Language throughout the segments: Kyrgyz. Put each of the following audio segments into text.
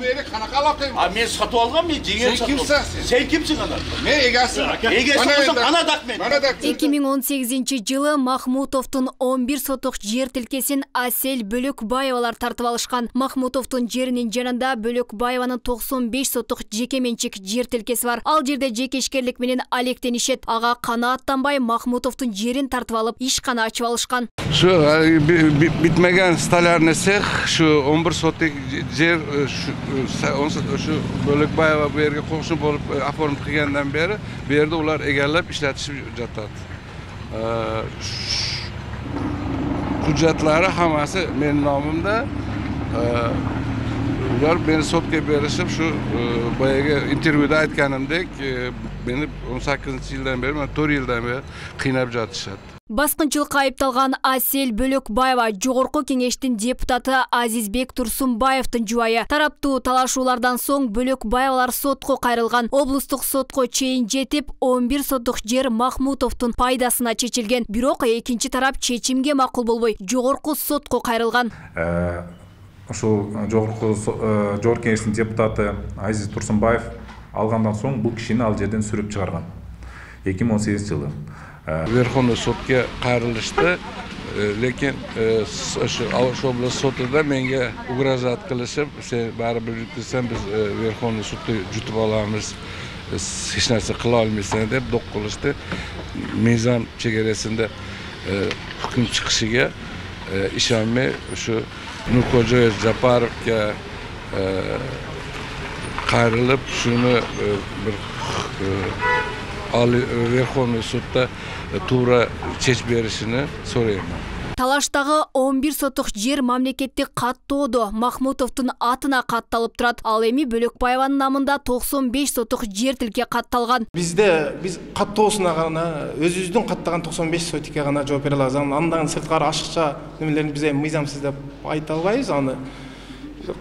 beri qanaqa aloqang bor? Men sotib olganman, jig'im sotib olgan. Sen kimsin ana? Men egasiman. Egasi bo'lsang ana dokument. 2018-жылы Махмутовдун 11 сотук жер тилкесин Асель Бөлөкбаевалар тартып алышкан. Махмутовдун жеринин жанында Бөлөкбаеванын 95 сотук жеке менчик жер тилкеси бар. Ал жерде жекешкерлик менен алектенишет. Ага канааттанбай Махмутовдун жерин тартып алып, ишкана ачып алышкан. Şu bitmegen stolarny sex, şu 11 sotik yer şu Bölökbayeva bu yerge qo'shni bo'lib aform qilgandan beri bu yerda ular egallab ishlatishib жатат. Hujjatlari hammasi mening nomimda. Ular beni sotga berishib shu boyaga intervyuda aytganimdek beni 18-yildan beri, 4 yildan beri qiynab жатышат. Баскынчылыкка айыпталган Асель Бөлөкбаева жогорку кеңештин депутаты Азизбек Турсунбаевдин жубайы. Тараптуу талашуулардан соң Бөлөкбаевалар сотко кайрылган. Облустук сотко чейин жетип, 11 соттук жер Махмутовдун пайдасына чечилген. Бирок экинчи тарап чечимге макул болбой, жогорку сотко кайрылган. Ошол жогорку кеңештин депутаты Азиз Турсунбаев алгандан соң бул кишини ал жерден сүрүп чыгарган. 2018-жылы. Verxonlu sotga qayrilishdi, lekin shu oblast sotida menga ugrozat qilishib, sen baribir yutsan biz Verxonlu sudda yutib olamiz, hech narsa qila olmaysan deb do'q qilishdi. Mezon chegarasida hukm chiqishiga ishonmay shu Nurxo'jayev Japarovga qayrilib, shuni bir Verxonlu sudda to'g'ri chechib berishini so'rayman. Талаштагы 11 сотук жер мамлекеттик каттоодо Махмутовдун атына катталып турат. Ал эми Бөлөкбаеванын намында 95 сотук жер тилке катталган. Биз каттоосуна гана өзүбүздүн каттаган 95 сотикке гана жооп бере алабыз. Андан сырткары ашыкча немелерин биз мыйзамсыз деп айта албайбыз. Аны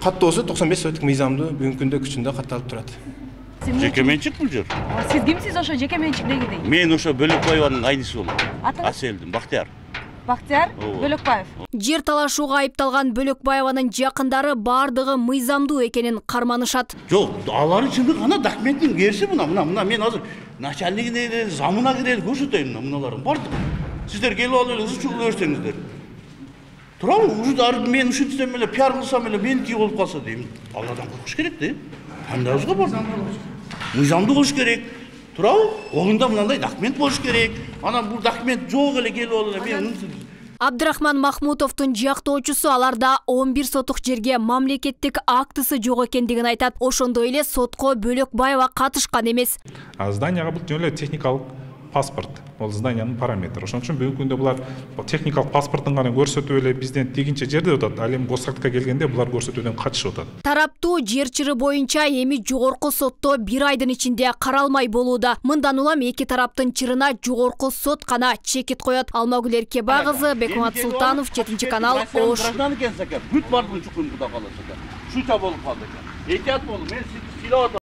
каттоосу 95 сотик мыйзамдуу бүгүнкү күндө күчүндө катталып турат. Жеке менчик бул жер. Сиз кимсиз ошо жеке менчикдеги? Мен ошо Бөлөкбаеванын айниси болом. Аселдин Бактияр. Бактияр Бөлөкбаев. Жер талашууга айыпталган Бөлөкбаеванын жакындары бардыгы мыйзамдуу экенин карманышат. Жок, алары чындык ана документтин керси мына мен азыр начальнигине замына кирели көрсөтөйм мыналарын бардык. Сиздер келип алып эле ызчуу көрсөңүздөр. Турабы, ушул мен ушинтсем эле пиар кылсам эле меники болуп калса дейм. Алладан коркуш керек да. Кандайыбызга бар? Мыйзамдуу болуш керек. Турабы? Колунда мындай документ болуш керек. Ана бул документ жок эле келип алып эле мен Абдрахман Махмутовдун жактоочусу аларда 11 сотук жерге мамлекеттик актысы жок экендигин айтат. Ошондой эле сотко Бөлөкбаева катышкан эмес. Зданияга бул жөн эле техникалык паспорт. Ол зданиянын параметри. Ошон үчүн бүгүнкү күндө булар техникалык паспорттун гана көрсөтүп эле бизден тегинче жерде атат. Ал эми госактка келгенде булар көрсөтүүдөн качышып атат. Тараптуу жер чыры боюнча эми жогорку сотто 1 айдын ичинде каралмай болууда. Мындан улам эки тараптын чырына жогорку сот гана чекит коет. Алмагүл Эркебай кызы, Бекмамат Султанов, 7 канал, Ош. Бүт бардын чукун куда калат. Шута болуп калды. Этият болуп, мен силе